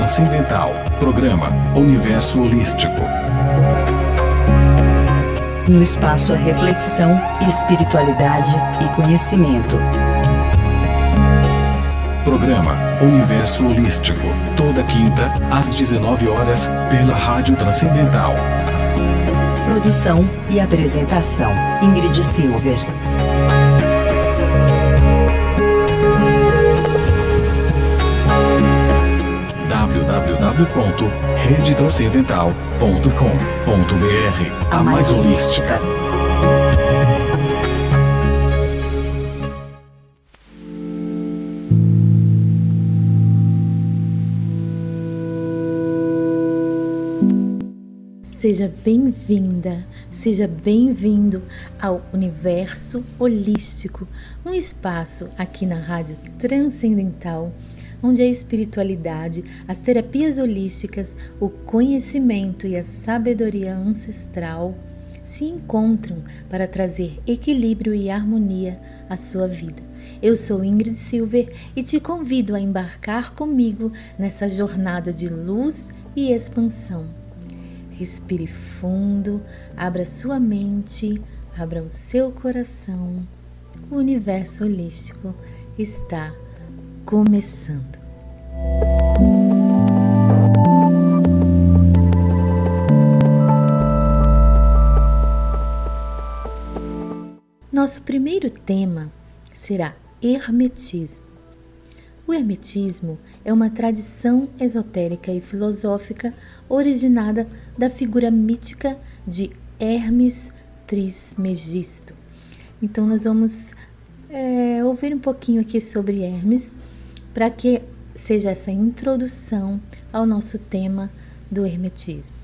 Transcendental. Programa Universo Holístico. Um espaço à reflexão, espiritualidade e conhecimento. Programa Universo Holístico. Toda quinta, às 19 horas, pela Rádio Transcendental. Produção e apresentação: Ingrid Silver. www.redetranscendental.com.br. A mais holística. Seja bem-vinda, seja bem-vindo ao Universo Holístico, um espaço aqui na Rádio Transcendental, onde a espiritualidade, as terapias holísticas, o conhecimento e a sabedoria ancestral se encontram para trazer equilíbrio e harmonia à sua vida. Eu sou Ingrid Silver e te convido a embarcar comigo nessa jornada de luz e expansão. Respire fundo, abra sua mente, abra o seu coração. O Universo Holístico está começando. Nosso primeiro tema será Hermetismo. O Hermetismo é uma tradição esotérica e filosófica originada da figura mítica de Hermes Trismegisto. Então nós vamos ouvir um pouquinho aqui sobre Hermes, para que seja essa introdução ao nosso tema do Hermetismo.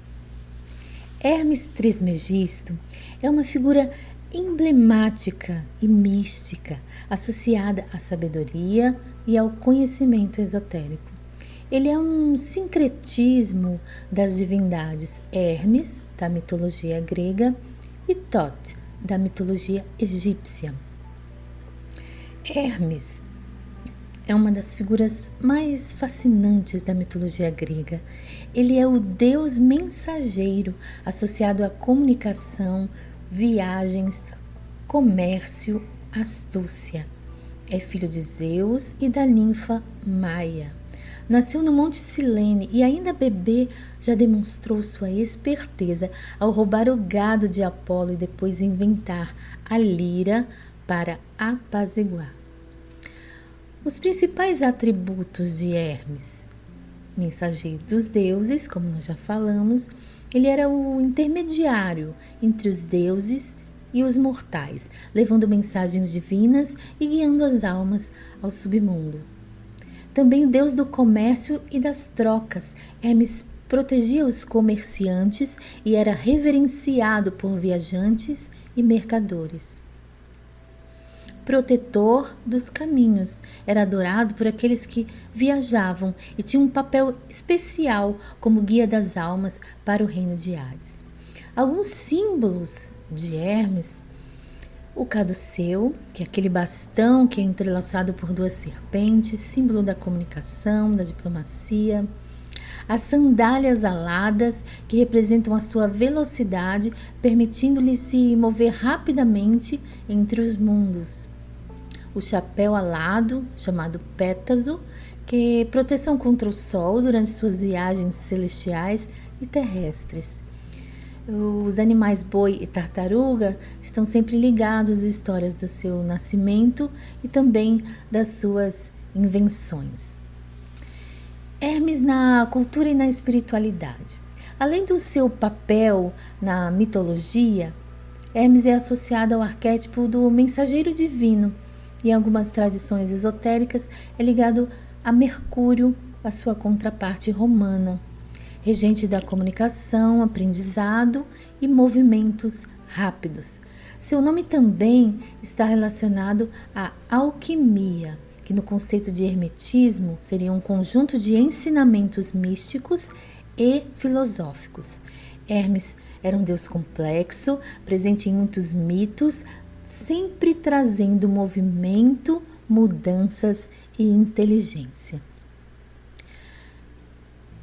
Hermes Trismegisto é uma figura emblemática e mística, associada à sabedoria e ao conhecimento esotérico. Ele é um sincretismo das divindades Hermes, da mitologia grega, e Thoth, da mitologia egípcia. Hermes é uma das figuras mais fascinantes da mitologia grega. Ele é o deus mensageiro associado à comunicação, viagens, comércio, astúcia. É filho de Zeus e da ninfa Maia. Nasceu no Monte Silene e ainda bebê já demonstrou sua esperteza ao roubar o gado de Apolo e depois inventar a lira para apaziguar. Os principais atributos de Hermes: mensageiro dos deuses, como nós já falamos, ele era o intermediário entre os deuses e os mortais, levando mensagens divinas e guiando as almas ao submundo. Também deus do comércio e das trocas, Hermes protegia os comerciantes e era reverenciado por viajantes e mercadores. Protetor dos caminhos, era adorado por aqueles que viajavam e tinha um papel especial como guia das almas para o reino de Hades. Alguns símbolos de Hermes: o caduceu, que é aquele bastão que é entrelaçado por duas serpentes, símbolo da comunicação, da diplomacia. As sandálias aladas, que representam a sua velocidade, permitindo-lhe se mover rapidamente entre os mundos. O chapéu alado, chamado pétaso, que é proteção contra o sol durante suas viagens celestiais e terrestres. Os animais boi e tartaruga estão sempre ligados às histórias do seu nascimento e também das suas invenções. Hermes na cultura e na espiritualidade. Além do seu papel na mitologia, Hermes é associado ao arquétipo do mensageiro divino. Em algumas tradições esotéricas é ligado a Mercúrio, a sua contraparte romana, regente da comunicação, aprendizado e movimentos rápidos. Seu nome também está relacionado à alquimia, que no conceito de hermetismo seria um conjunto de ensinamentos místicos e filosóficos. Hermes era um deus complexo, presente em muitos mitos, sempre trazendo movimento, mudanças e inteligência.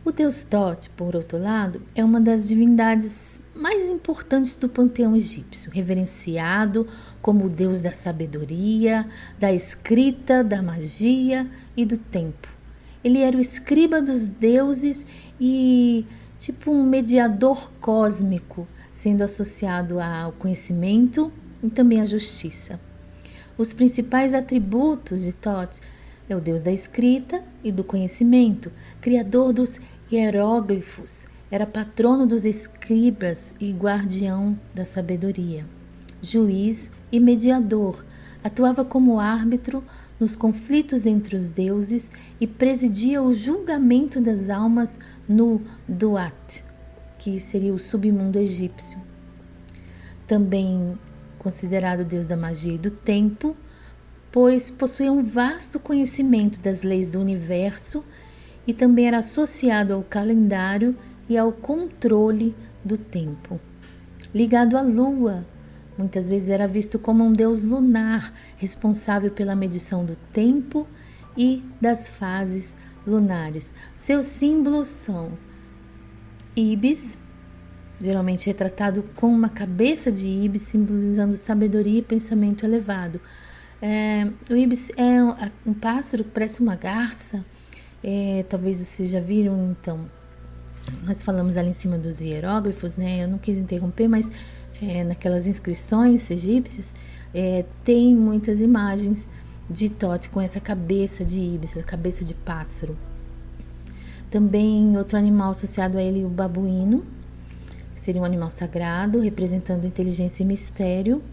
O deus Thoth, por outro lado, é uma das divindades mais importantes do panteão egípcio, reverenciado como o deus da sabedoria, da escrita, da magia e do tempo. Ele era o escriba dos deuses e tipo um mediador cósmico, sendo associado ao conhecimento e também à justiça. Os principais atributos de Thoth é o deus da escrita e do conhecimento, criador dos hieróglifos, era patrono dos escribas e guardião da sabedoria. Juiz e mediador, atuava como árbitro nos conflitos entre os deuses e presidia o julgamento das almas no Duat, que seria o submundo egípcio. Também considerado deus da magia e do tempo, pois possuía um vasto conhecimento das leis do universo e também era associado ao calendário e ao controle do tempo. Ligado à lua, muitas vezes era visto como um deus lunar, responsável pela medição do tempo e das fases lunares. Seus símbolos são Ibis, geralmente retratado com uma cabeça de Ibis, simbolizando sabedoria e pensamento elevado. O Ibis é um pássaro que parece uma garça, talvez vocês já viram. Então, nós falamos ali em cima dos hieróglifos, né? Eu não quis interromper, mas naquelas inscrições egípcias tem muitas imagens de Thoth com essa cabeça de Ibis, a cabeça de pássaro. Também outro animal associado a ele, o babuíno, que seria um animal sagrado, representando inteligência e mistério.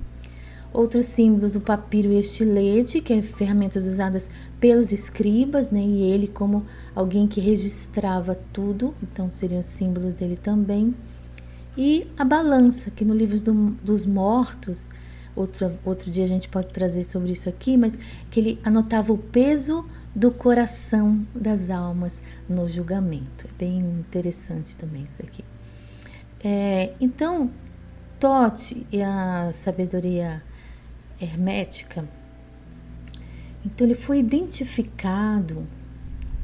Outros símbolos, o papiro e estilete, que é ferramentas usadas pelos escribas, né? E ele como alguém que registrava tudo, então seriam símbolos dele também. E a balança, que no livro dos mortos, outro dia a gente pode trazer sobre isso aqui, mas que ele anotava o peso do coração das almas no julgamento. É bem interessante também isso aqui. Então, Thoth e a sabedoria hermética, então ele foi identificado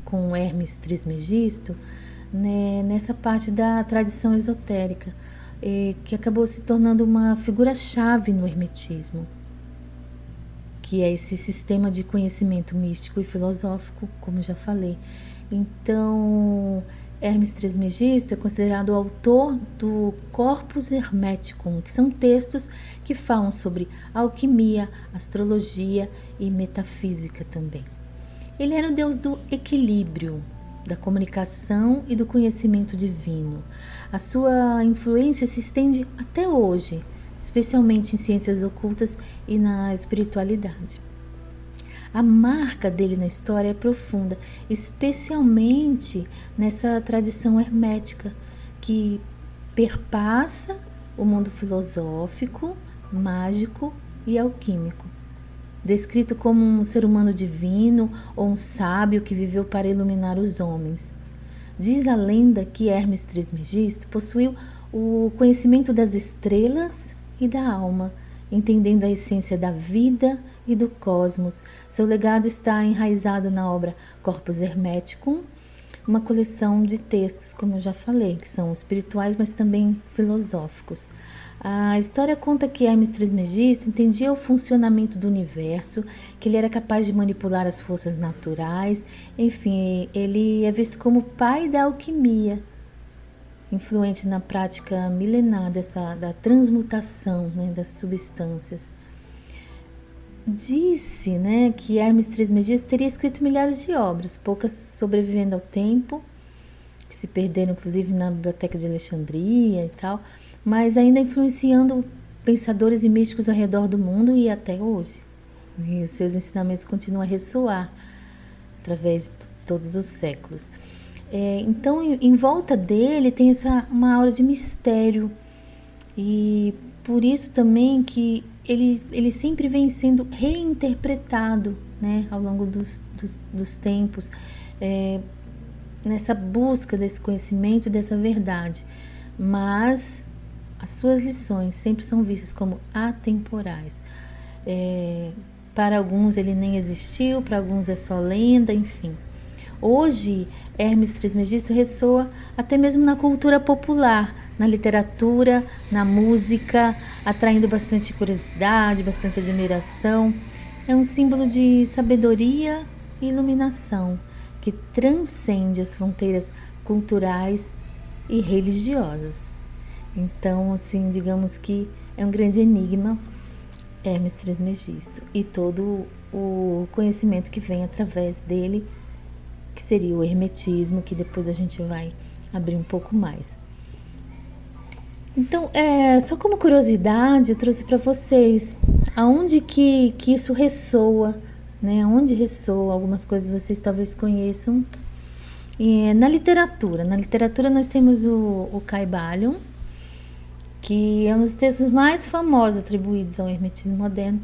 com Hermes Trismegisto, né, nessa parte da tradição esotérica, que acabou se tornando uma figura-chave no hermetismo, que é esse sistema de conhecimento místico e filosófico, como eu já falei. Então, Hermes Trismegisto é considerado o autor do Corpus Hermeticum, que são textos que falam sobre alquimia, astrologia e metafísica também. Ele era o deus do equilíbrio, da comunicação e do conhecimento divino. A sua influência se estende até hoje, especialmente em ciências ocultas e na espiritualidade. A marca dele na história é profunda, especialmente nessa tradição hermética que perpassa o mundo filosófico, mágico e alquímico. Descrito como um ser humano divino ou um sábio que viveu para iluminar os homens. Diz a lenda que Hermes Trismegisto possuiu o conhecimento das estrelas e da alma, entendendo a essência da vida e do cosmos. Seu legado está enraizado na obra Corpus Hermeticum, uma coleção de textos, como eu já falei, que são espirituais, mas também filosóficos. A história conta que Hermes Trismegisto entendia o funcionamento do universo, que ele era capaz de manipular as forças naturais, enfim, ele é visto como o pai da alquimia, influente na prática milenar da transmutação, né, das substâncias. Disse, né, que Hermes Trismegisto teria escrito milhares de obras, poucas sobrevivendo ao tempo, que se perderam inclusive na Biblioteca de Alexandria e tal, mas ainda influenciando pensadores e místicos ao redor do mundo e até hoje. E seus ensinamentos continuam a ressoar através de todos os séculos. Então, em volta dele tem uma aura de mistério, e por isso também que ele sempre vem sendo reinterpretado, né, ao longo dos tempos, nessa busca desse conhecimento e dessa verdade. Mas as suas lições sempre são vistas como atemporais. Para alguns ele nem existiu, para alguns é só lenda, enfim. Hoje, Hermes Trismegisto ressoa até mesmo na cultura popular, na literatura, na música, atraindo bastante curiosidade, bastante admiração. É um símbolo de sabedoria e iluminação que transcende as fronteiras culturais e religiosas. Então, assim, digamos que é um grande enigma Hermes Trismegisto e todo o conhecimento que vem através dele, que seria o hermetismo, que depois a gente vai abrir um pouco mais. Então, só como curiosidade, eu trouxe para vocês aonde que isso ressoa, né? Onde ressoa, algumas coisas vocês talvez conheçam. Na literatura nós temos o Kybalion, que é um dos textos mais famosos atribuídos ao hermetismo moderno,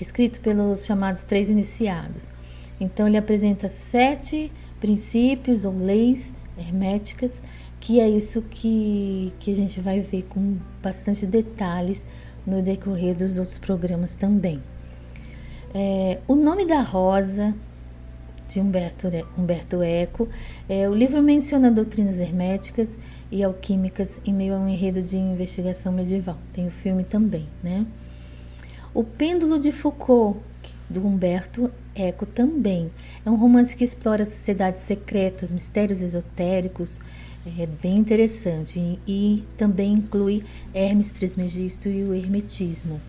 escrito pelos chamados Três Iniciados. Então, ele apresenta 7 princípios ou leis herméticas, que é isso que a gente vai ver com bastante detalhes no decorrer dos outros programas também. O Nome da Rosa, de Humberto Eco. O livro menciona doutrinas herméticas e alquímicas em meio a um enredo de investigação medieval. Tem o filme também, né? O Pêndulo de Foucault, do Humberto Eco também. É um romance que explora sociedades secretas, mistérios esotéricos. É bem interessante e também inclui Hermes Trismegisto e o hermetismo.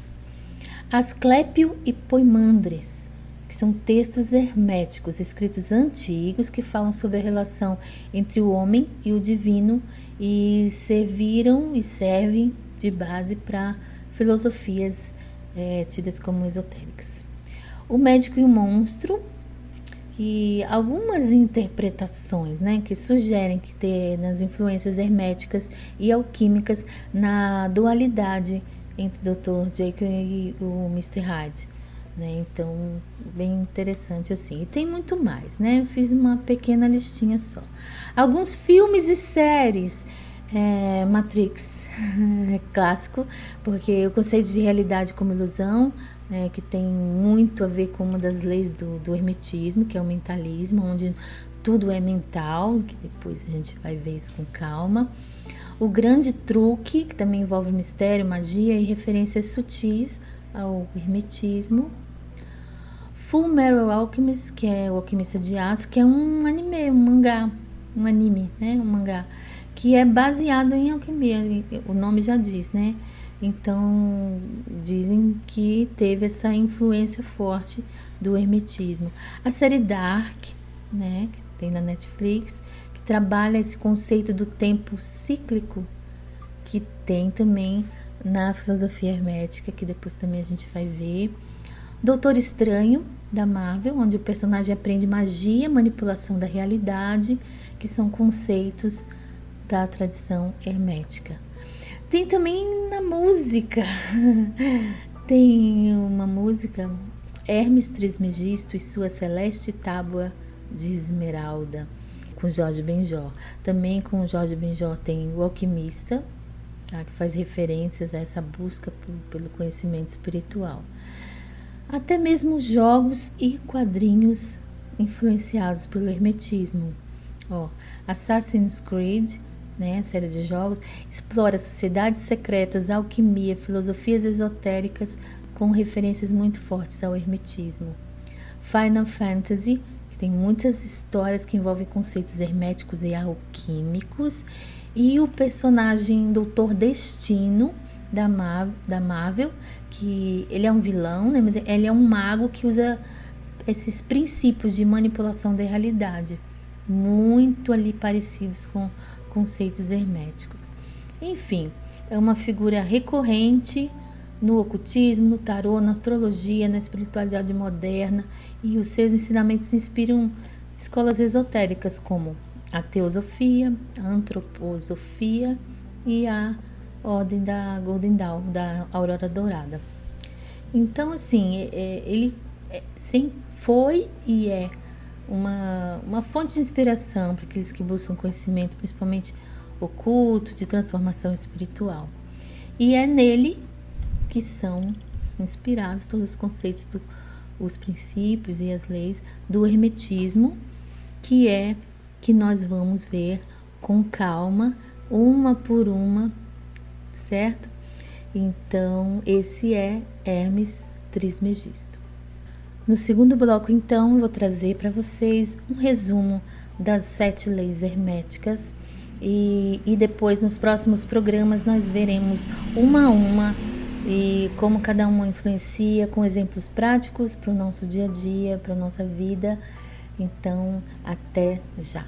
Asclépio e Poimandres, que são textos herméticos, escritos antigos, que falam sobre a relação entre o homem e o divino e serviram e servem de base para filosofias tidas como esotéricas. O Médico e o Monstro, e algumas interpretações, né, que sugerem que tem nas influências herméticas e alquímicas na dualidade entre o Dr. Jekyll e o Mr. Hyde. Né? Então, bem interessante assim. E tem muito mais, né? Eu fiz uma pequena listinha só. Alguns filmes e séries. Matrix, clássico, porque o conceito de realidade como ilusão, né, que tem muito a ver com uma das leis do hermetismo, que é o mentalismo, onde tudo é mental, que depois a gente vai ver isso com calma. O Grande Truque, que também envolve mistério, magia e referências sutis ao hermetismo. Full Metal Alchemist, que é o Alquimista de Aço, que é um anime, um mangá, que é baseado em alquimia, o nome já diz, né? Então, dizem que teve essa influência forte do hermetismo. A série Dark, né, que tem na Netflix, que trabalha esse conceito do tempo cíclico, que tem também na filosofia hermética, que depois também a gente vai ver. Doutor Estranho, da Marvel, onde o personagem aprende magia, manipulação da realidade, que são conceitos da tradição hermética. Tem também na música, tem uma música, Hermes Trismegisto e sua celeste tábua de esmeralda, com Jorge Benjor. Também com Jorge Benjor tem o Alquimista, tá, que faz referências a essa busca pelo conhecimento espiritual. Até mesmo jogos e quadrinhos influenciados pelo hermetismo. Assassin's Creed, né, a série de jogos, explora sociedades secretas, alquimia, filosofias esotéricas com referências muito fortes ao hermetismo. Final Fantasy, que tem muitas histórias que envolvem conceitos herméticos e alquímicos. E o personagem Doutor Destino, da Marvel, que ele é um vilão, né, mas ele é um mago que usa esses princípios de manipulação da realidade, muito ali parecidos com conceitos herméticos. Enfim, é uma figura recorrente no ocultismo, no tarô, na astrologia, na espiritualidade moderna, e os seus ensinamentos inspiram escolas esotéricas como a teosofia, a antroposofia e a ordem da Golden Dawn, da Aurora Dourada. Então, assim, ele foi e é uma fonte de inspiração para aqueles que buscam conhecimento, principalmente oculto, de transformação espiritual. E é nele que são inspirados todos os conceitos, os princípios e as leis do hermetismo, que nós vamos ver com calma, uma por uma, certo? Então, esse é Hermes Trismegisto. No segundo bloco, então, vou trazer para vocês um resumo das 7 leis herméticas e depois, nos próximos programas, nós veremos uma a uma e como cada uma influencia, com exemplos práticos para o nosso dia a dia, para a nossa vida. Então, até já!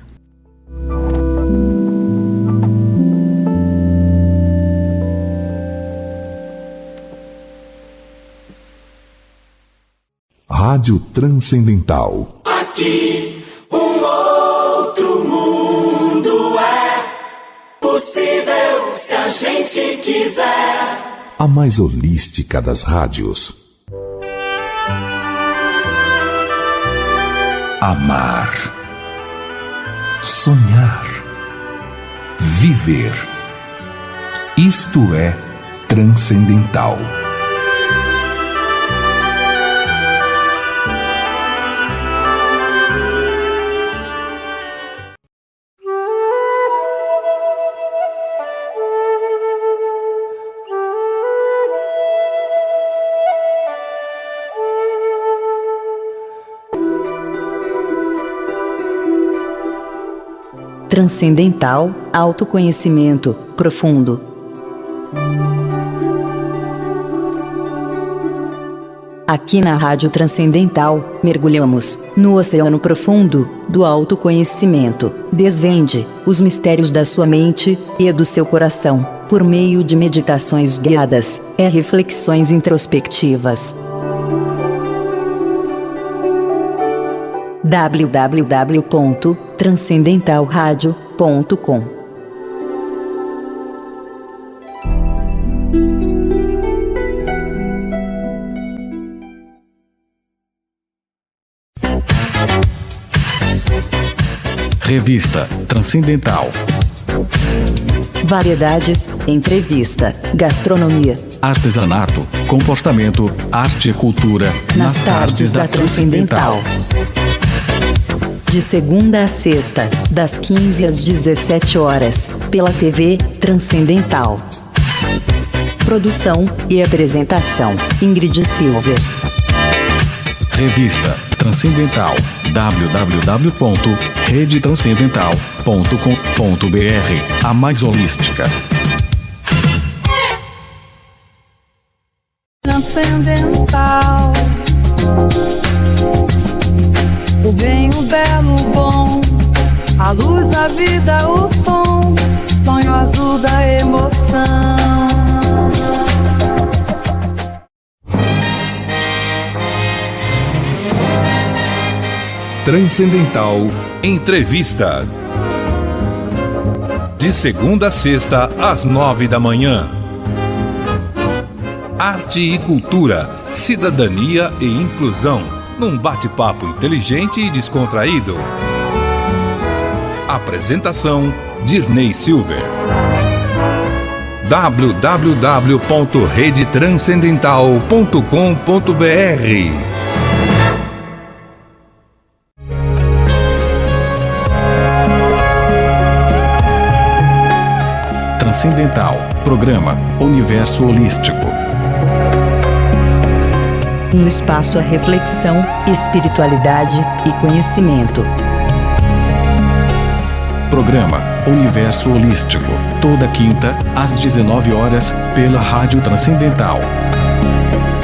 Rádio Transcendental. Aqui um outro mundo é possível se a gente quiser. A mais holística das rádios. Amar. Sonhar. Viver. Isto é Transcendental. Transcendental, autoconhecimento profundo. Aqui na Rádio Transcendental, mergulhamos no oceano profundo do autoconhecimento. Desvende os mistérios da sua mente e do seu coração, por meio de meditações guiadas e reflexões introspectivas. www.transcendentalradio.com. Revista Transcendental. Variedades, entrevista, gastronomia, Artesanato, comportamento, arte e cultura nas tardes da Transcendental. De segunda a sexta, das 15 às 17 horas, pela TV Transcendental. Produção e apresentação, Ingrid Silver. Revista Transcendental. www.redetranscendental.com.br. A mais holística. Transcendental. O bem, o belo, o bom, a luz, a vida, o som, sonho azul da emoção. Transcendental Entrevista. De segunda a sexta, às 9 da manhã. Arte e cultura, cidadania e inclusão, num bate-papo inteligente e descontraído. Apresentação: Dirney Silver. www.redetranscendental.com.br. Transcendental, programa Universo Holístico. Um espaço à reflexão, espiritualidade e conhecimento. Programa Universo Holístico, toda quinta, às 19 horas, pela Rádio Transcendental.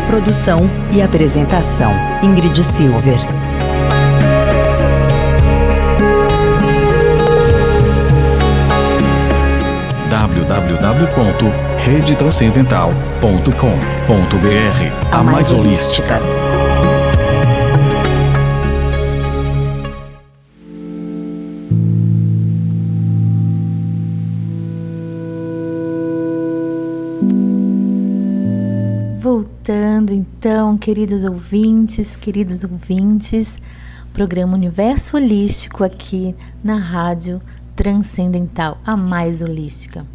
Produção e apresentação, Ingrid Silver. www.redetranscendental.com.br. A mais holística. Voltando então, queridos ouvintes, programa Universo Holístico aqui na Rádio Transcendental, a mais holística.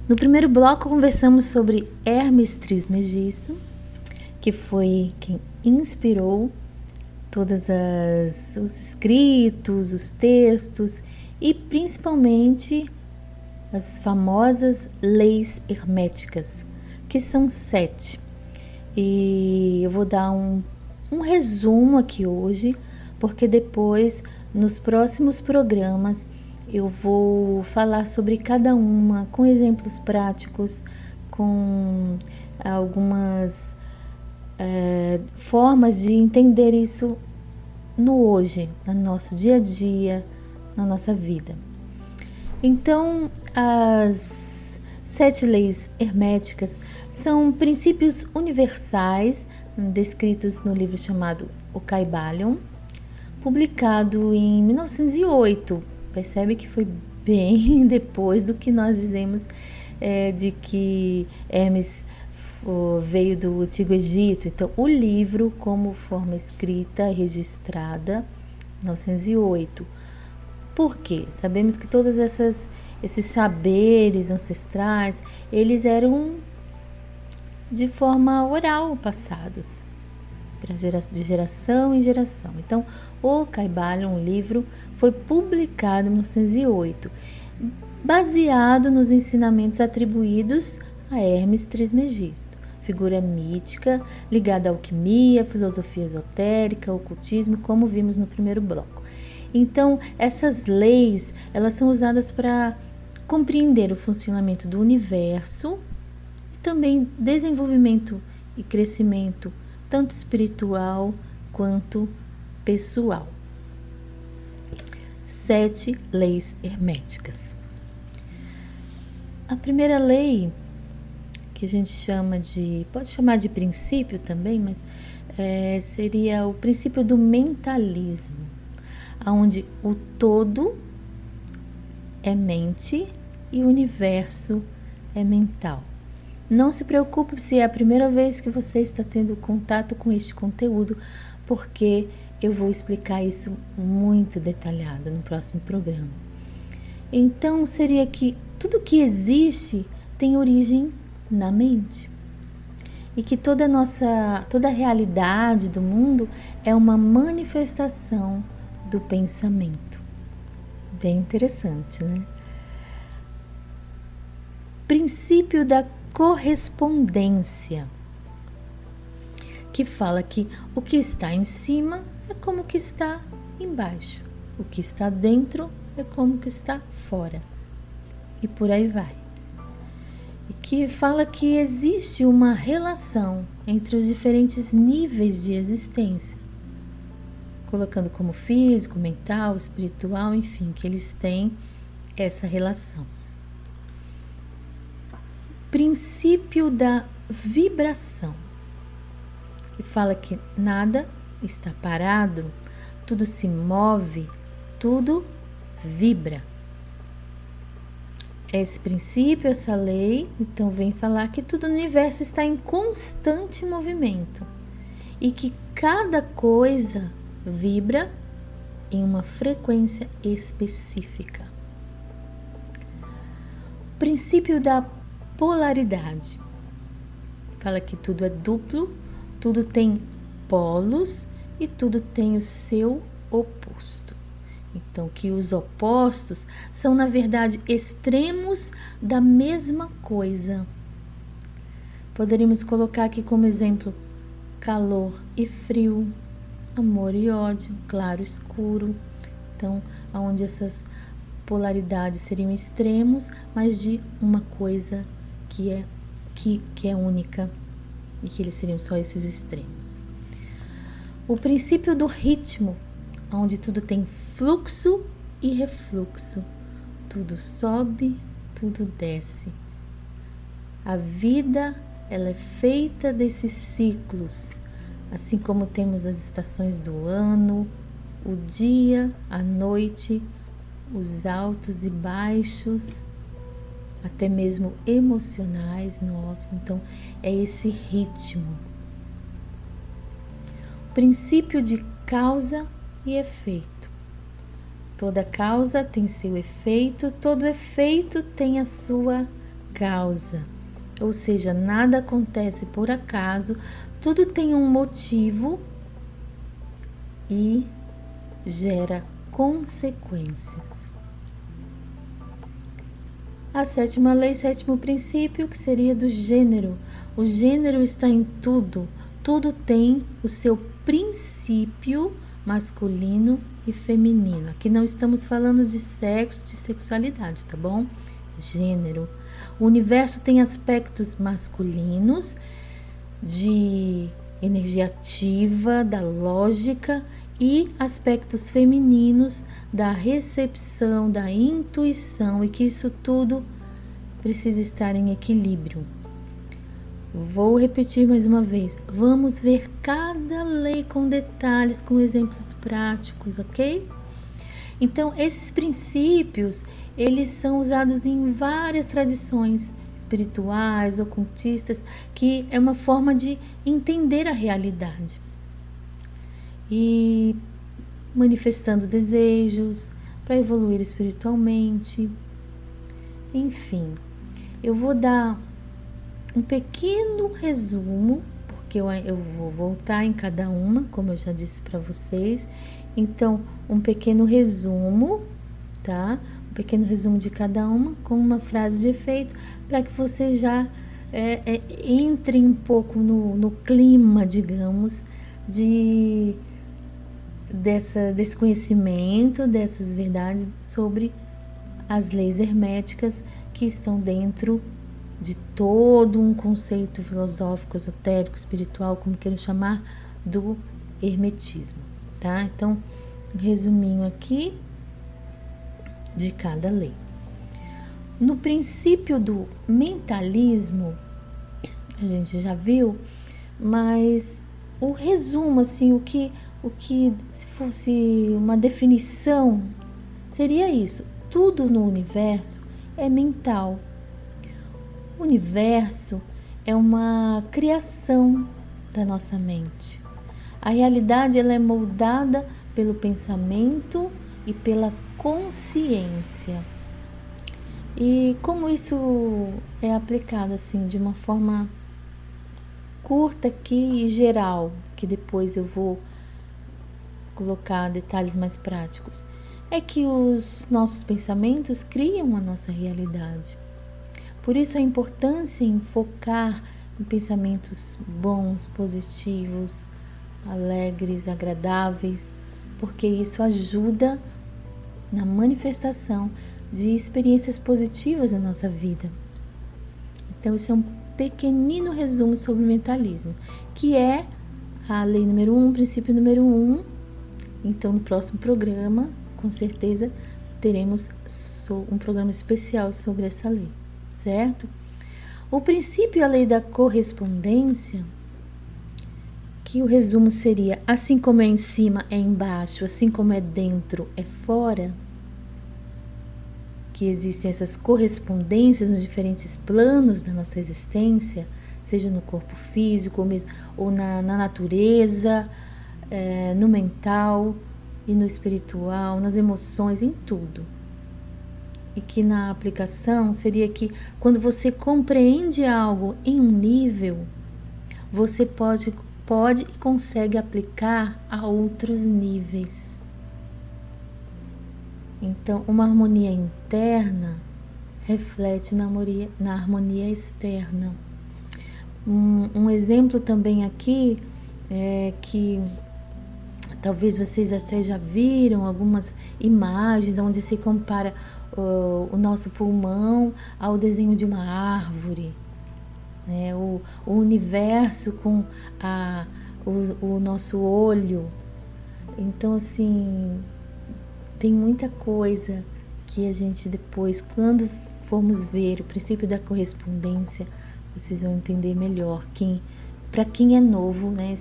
No primeiro bloco conversamos sobre Hermes Trismegisto, que foi quem inspirou os escritos, os textos e principalmente as famosas leis herméticas, que são 7. E eu vou dar um resumo aqui hoje, porque depois, nos próximos programas, eu vou falar sobre cada uma, com exemplos práticos, com algumas formas de entender isso no hoje, no nosso dia a dia, na nossa vida. Então, as 7 leis herméticas são princípios universais descritos no livro chamado O Kybalion, publicado em 1908. Percebe que foi bem depois do que nós dizemos de que Hermes veio do Antigo Egito. Então, o livro, como forma escrita, registrada, 1908. Por quê? Sabemos que todos esses saberes ancestrais, eles eram de forma oral passados, de geração em geração. Então, o Kybalion, um livro, foi publicado em 1908, baseado nos ensinamentos atribuídos a Hermes Trismegisto, figura mítica ligada à alquimia, filosofia esotérica, ocultismo, como vimos no primeiro bloco. Então, essas leis, elas são usadas para compreender o funcionamento do universo e também desenvolvimento e crescimento, tanto espiritual quanto pessoal. 7 leis herméticas. A primeira lei, que a gente pode chamar de princípio também, mas seria o princípio do mentalismo, onde o todo é mente e o universo é mental. Não se preocupe se é a primeira vez que você está tendo contato com este conteúdo, porque eu vou explicar isso muito detalhado no próximo programa. Então, seria que tudo que existe tem origem na mente. E que toda a realidade do mundo é uma manifestação do pensamento. Bem interessante, né? Princípio da correspondência, que fala que o que está em cima é como o que está embaixo, o que está dentro é como o que está fora, e por aí vai. E que fala que existe uma relação entre os diferentes níveis de existência, colocando como físico, mental, espiritual, enfim, que eles têm essa relação. Princípio da vibração, que fala que nada está parado, tudo se move, tudo vibra. Esse princípio, essa lei, então vem falar que tudo no universo está em constante movimento e que cada coisa vibra em uma frequência específica. Princípio da polaridade. Fala que tudo é duplo, tudo tem polos e tudo tem o seu oposto. Então, que os opostos são, na verdade, extremos da mesma coisa. Poderíamos colocar aqui como exemplo calor e frio, amor e ódio, claro e escuro. Então, onde essas polaridades seriam extremos, mas de uma coisa que é única e que eles seriam só esses extremos. O princípio do ritmo, onde tudo tem fluxo e refluxo, tudo sobe, tudo desce. A vida, ela é feita desses ciclos, assim como temos as estações do ano, o dia, a noite, os altos e baixos, até mesmo emocionais nossos. Então, é esse ritmo. Princípio de causa e efeito. Toda causa tem seu efeito, todo efeito tem a sua causa. Ou seja, nada acontece por acaso, tudo tem um motivo e gera consequências. A 7ª lei, 7º princípio, que seria do gênero. O gênero está em tudo. Tudo tem o seu princípio masculino e feminino. Aqui não estamos falando de sexo, de sexualidade, tá bom? Gênero. O universo tem aspectos masculinos de energia ativa, da lógica, e aspectos femininos da recepção, da intuição, e que isso tudo precisa estar em equilíbrio. Vou repetir mais uma vez. Vamos ver cada lei com detalhes, com exemplos práticos, ok? Então, esses princípios, eles são usados em várias tradições espirituais, ocultistas, que é uma forma de entender a realidade. E manifestando desejos para evoluir espiritualmente. Enfim, eu vou dar um pequeno resumo, porque eu vou voltar em cada uma, como eu já disse para vocês. Então, um pequeno resumo, tá? Um pequeno resumo de cada uma, com uma frase de efeito, para que você já entre um pouco no clima, digamos, desse conhecimento, dessas verdades sobre as leis herméticas que estão dentro de todo um conceito filosófico, esotérico, espiritual, como queiram chamar, do hermetismo, tá? Então, um resuminho aqui de cada lei. No princípio do mentalismo, a gente já viu, mas o resumo, assim, o que se fosse uma definição, seria isso: tudo no universo é mental. O universo é uma criação da nossa mente. A realidade, ela é moldada pelo pensamento e pela consciência. E como isso é aplicado assim de uma forma curta aqui e geral, que depois eu vou colocar detalhes mais práticos, é que os nossos pensamentos criam a nossa realidade. Por isso a importância em focar em pensamentos bons, positivos, alegres, agradáveis, porque isso ajuda na manifestação de experiências positivas na nossa vida. Então, esse é um pequenino resumo sobre o mentalismo, que é a lei número 1, princípio número 1. Então, no próximo programa, com certeza, teremos um programa especial sobre essa lei, certo? O princípio e a lei da correspondência, que o resumo seria: assim como é em cima, é embaixo, assim como é dentro, é fora, que existem essas correspondências nos diferentes planos da nossa existência, seja no corpo físico ou mesmo, ou na natureza, no mental e no espiritual, nas emoções, em tudo. E que na aplicação seria que quando você compreende algo em um nível, você pode e consegue aplicar a outros níveis. Então, uma harmonia interna reflete na harmonia externa. Um exemplo também aqui é que talvez vocês até já viram algumas imagens onde se compara o nosso pulmão ao desenho de uma árvore, né? O universo com o nosso olho. Então, assim, tem muita coisa que a gente depois, quando formos ver o princípio da correspondência, vocês vão entender melhor para quem é novo, né,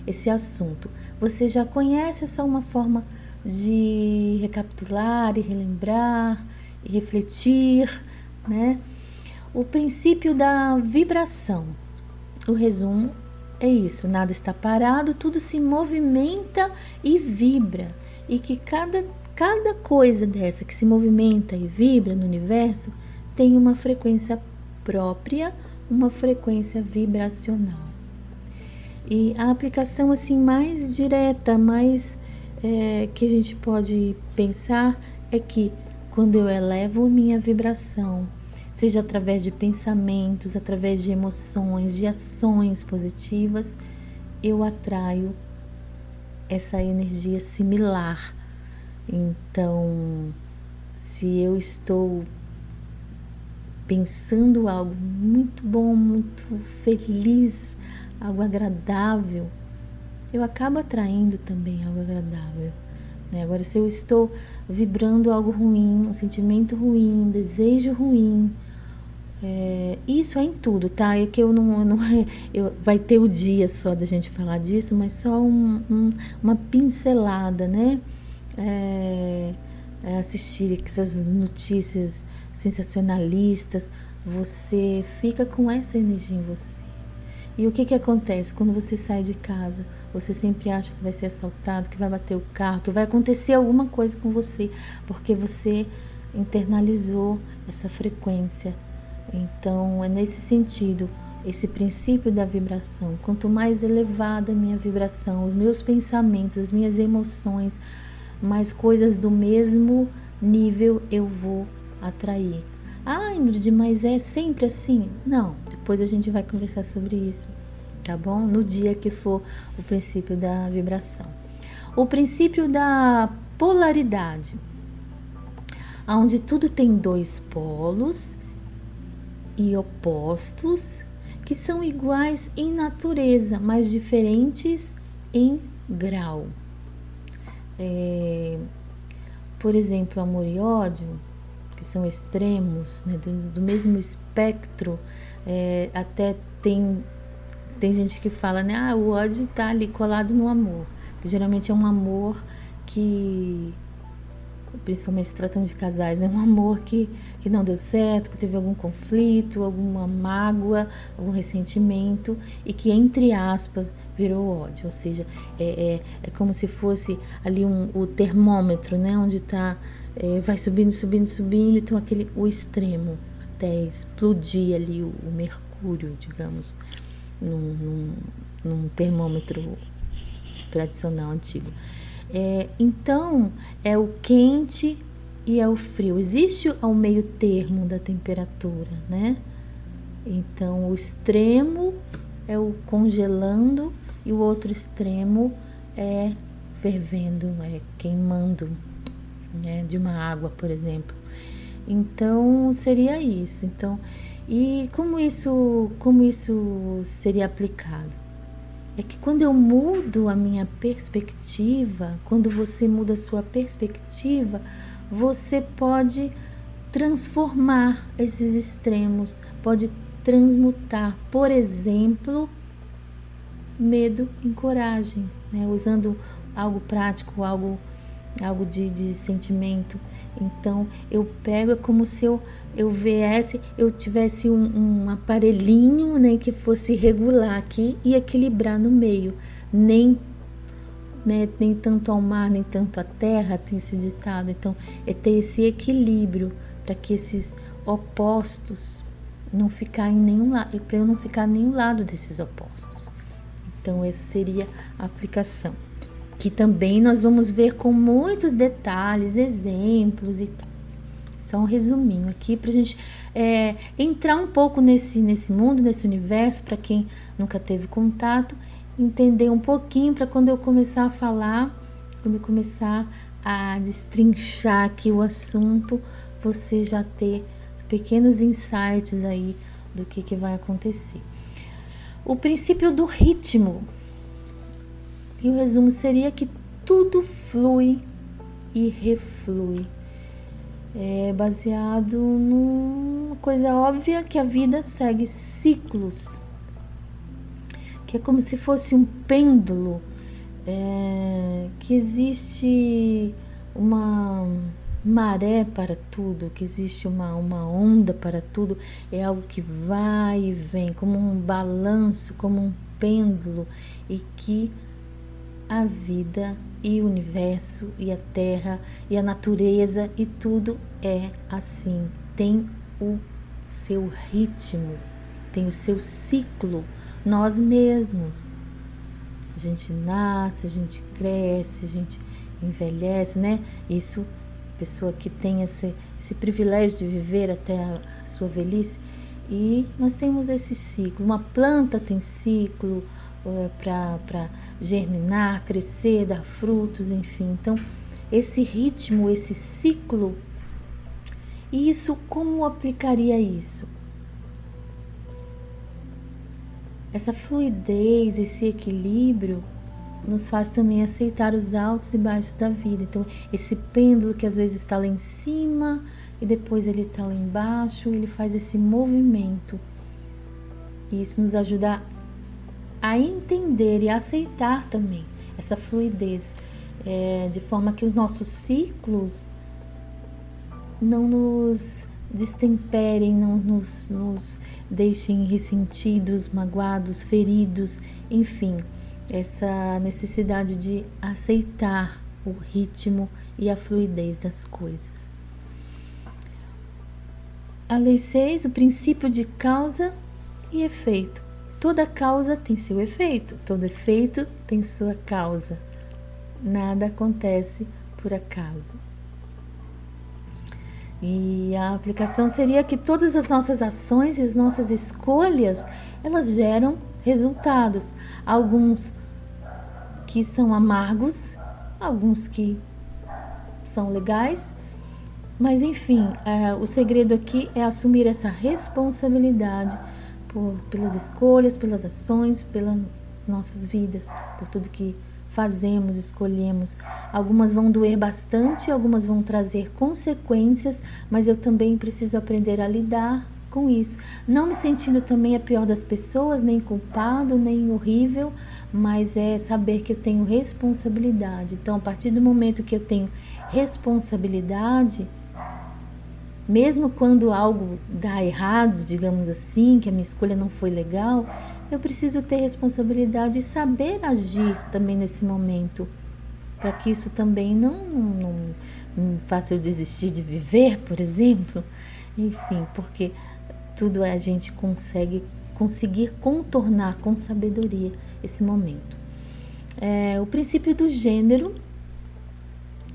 esse assunto. Você já conhece, é só uma forma de recapitular e relembrar e refletir, né? O princípio da vibração. O resumo é isso: nada está parado, tudo se movimenta e vibra. E que cada coisa dessa que se movimenta e vibra no universo tem uma frequência própria, uma frequência vibracional. E a aplicação assim mais direta, mais que a gente pode pensar é que quando eu elevo minha vibração, seja através de pensamentos, através de emoções, de ações positivas, eu atraio essa energia similar. Então, se eu estou pensando algo muito bom, muito feliz, algo agradável, eu acabo atraindo também algo agradável, né? Agora, se eu estou vibrando algo ruim, um sentimento ruim, um desejo ruim, isso é em tudo, tá? É que vai ter o dia só da gente falar disso, mas só uma pincelada, né? Assistir essas notícias sensacionalistas, você fica com essa energia em você. E o que acontece? Quando você sai de casa, você sempre acha que vai ser assaltado, que vai bater o carro, que vai acontecer alguma coisa com você, porque você internalizou essa frequência. Então, é nesse sentido, esse princípio da vibração. Quanto mais elevada a minha vibração, os meus pensamentos, as minhas emoções, mais coisas do mesmo nível eu vou atrair. Ah, Ingrid, mas é sempre assim? Não, depois a gente vai conversar sobre isso, tá bom? No dia que for o princípio da vibração. O princípio da polaridade, onde tudo tem dois polos e opostos, que são iguais em natureza, mas diferentes em grau. Por exemplo, amor e ódio, que são extremos, né, do mesmo espectro. Até tem gente que fala, né, o ódio está ali colado no amor, que geralmente é um amor que, principalmente se tratando de casais, né, um amor que não deu certo, que teve algum conflito, alguma mágoa, algum ressentimento, e que, entre aspas, virou ódio. Ou seja, é como se fosse ali o termômetro, né, onde está, vai subindo, então o extremo, até explodir ali o mercúrio, digamos, num termômetro tradicional antigo. Então, é o quente e é o frio. Existe ao meio termo da temperatura, né? Então, o extremo é o congelando e o outro extremo é fervendo, é queimando, né? De uma água, por exemplo. Então, seria isso. Então, e como isso seria aplicado? É que quando eu mudo a minha perspectiva, quando você muda a sua perspectiva, você pode transformar esses extremos, pode transmutar, por exemplo, medo em coragem, né? Usando algo prático, algo de sentimento. Então, eu pego, é como se eu tivesse um aparelhinho, né, que fosse regular aqui e equilibrar no meio. Nem tanto ao mar, nem tanto à terra, tem esse ditado. Então, é ter esse equilíbrio para que esses opostos não ficarem em nenhum lado, para eu não ficar em nenhum lado desses opostos. Então, essa seria a aplicação, que também nós vamos ver com muitos detalhes, exemplos e tal. Só um resuminho aqui para a gente entrar um pouco nesse mundo, nesse universo, para quem nunca teve contato, entender um pouquinho, para quando eu começar a falar, quando eu começar a destrinchar aqui o assunto, você já ter pequenos insights aí do que vai acontecer. O princípio do ritmo. E o resumo seria que tudo flui e reflui. É baseado numa coisa óbvia, que a vida segue ciclos. Que é como se fosse um pêndulo, que existe uma maré para tudo, que existe uma onda para tudo. É algo que vai e vem, como um balanço, como um pêndulo, e que a vida e o universo e a terra e a natureza e tudo é assim, tem o seu ritmo, tem o seu ciclo. Nós mesmos A gente nasce, a gente cresce, a gente envelhece, né? Isso, pessoa que tem esse privilégio de viver até a sua velhice. E nós temos esse ciclo. Uma planta tem ciclo para germinar, crescer, dar frutos, enfim. Então, esse ritmo, esse ciclo, e isso, como aplicaria isso? Essa fluidez, esse equilíbrio nos faz também aceitar os altos e baixos da vida. Então, esse pêndulo que às vezes está lá em cima e depois ele está lá embaixo, ele faz esse movimento. E isso nos ajuda a entender e a aceitar também essa fluidez, de forma que os nossos ciclos não nos destemperem, não nos deixem ressentidos, magoados, feridos, enfim, essa necessidade de aceitar o ritmo e a fluidez das coisas. A lei 6, o princípio de causa e efeito. Toda causa tem seu efeito, todo efeito tem sua causa. Nada acontece por acaso. E a aplicação seria que todas as nossas ações e as nossas escolhas, elas geram resultados. Alguns que são amargos, alguns que são legais, mas enfim, o segredo aqui é assumir essa responsabilidade pelas escolhas, pelas ações, pelas nossas vidas, por tudo que fazemos, escolhemos. Algumas vão doer bastante, algumas vão trazer consequências, mas eu também preciso aprender a lidar com isso. Não me sentindo também a pior das pessoas, nem culpado, nem horrível, mas é saber que eu tenho responsabilidade. Então, a partir do momento que eu tenho responsabilidade, mesmo quando algo dá errado, digamos assim, que a minha escolha não foi legal, eu preciso ter responsabilidade e saber agir também nesse momento, para que isso também não faça eu desistir de viver, por exemplo. Enfim, porque tudo a gente conseguir contornar com sabedoria esse momento. O princípio do gênero,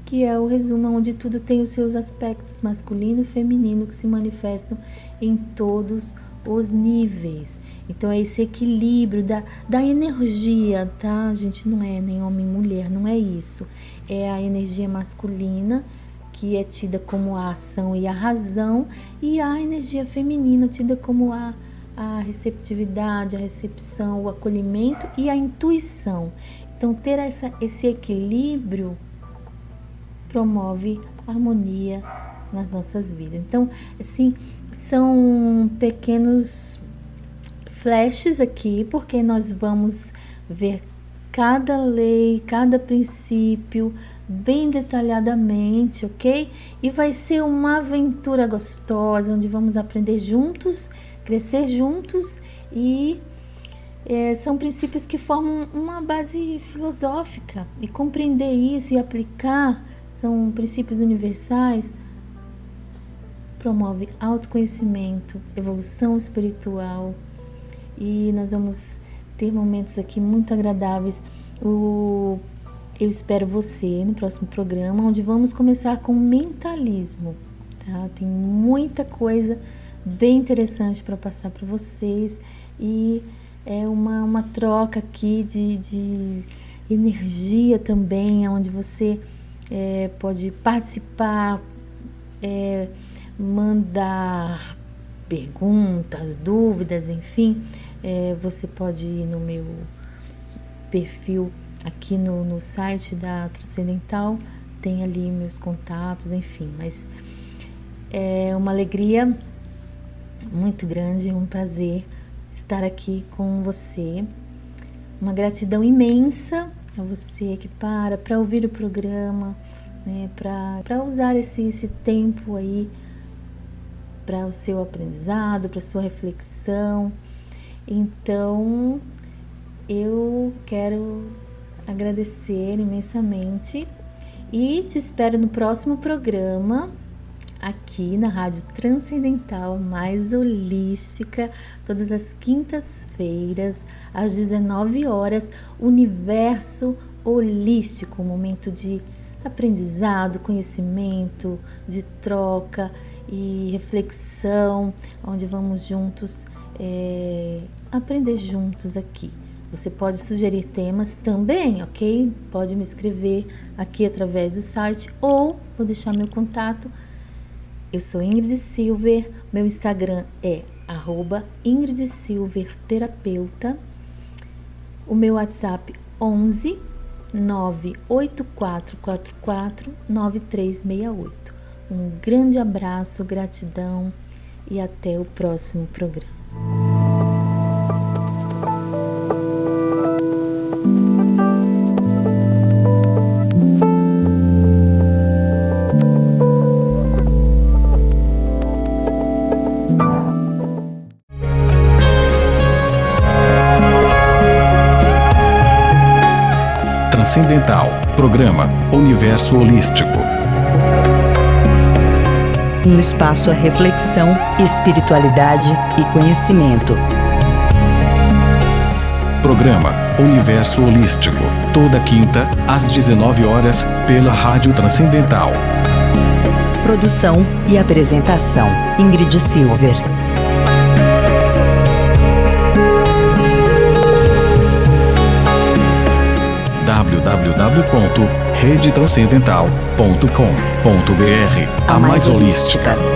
que é o resumo onde tudo tem os seus aspectos masculino e feminino que se manifestam em todos os níveis. Então é esse equilíbrio da energia, tá? A gente não é nem homem e mulher, não é isso. É a energia masculina, que é tida como a ação e a razão, e a energia feminina, tida como a receptividade, a recepção, o acolhimento e a intuição. Então ter esse equilíbrio promove harmonia nas nossas vidas. Então, assim, são pequenos flashes aqui, porque nós vamos ver cada lei, cada princípio bem detalhadamente, ok? E vai ser uma aventura gostosa, onde vamos aprender juntos, crescer juntos, e são princípios que formam uma base filosófica, e compreender isso e aplicar, são princípios universais, promove autoconhecimento, evolução espiritual, e nós vamos ter momentos aqui muito agradáveis. Eu espero você no próximo programa, onde vamos começar com mentalismo, tá? Tem muita coisa bem interessante para passar para vocês, e é uma troca aqui de energia também, onde você pode participar, mandar perguntas, dúvidas, enfim. Você pode ir no meu perfil aqui no site da Transcendental, tem ali meus contatos, enfim. Mas é uma alegria muito grande, um prazer estar aqui com você. Uma gratidão imensa a você que para ouvir o programa, né, para usar esse tempo aí para o seu aprendizado, para a sua reflexão. Então, eu quero agradecer imensamente e te espero no próximo programa aqui na Rádio transcendental, mais holística, todas as quintas-feiras, às 19 horas, Universo Holístico, um momento de aprendizado, conhecimento, de troca e reflexão, onde vamos juntos aprender juntos aqui. Você pode sugerir temas também, ok? Pode me escrever aqui através do site ou vou deixar meu contato. Eu sou Ingrid Silver, meu Instagram é @IngridSilverTerapeuta. O meu WhatsApp 11 98444 9368. Um grande abraço, gratidão e até o próximo programa. Transcendental, programa Universo Holístico. Um espaço à reflexão, espiritualidade e conhecimento. Programa Universo Holístico, toda quinta, às 19 horas, pela Rádio Transcendental. Produção e apresentação: Ingrid Silver. www.redetranscendental.com.br. A mais holística.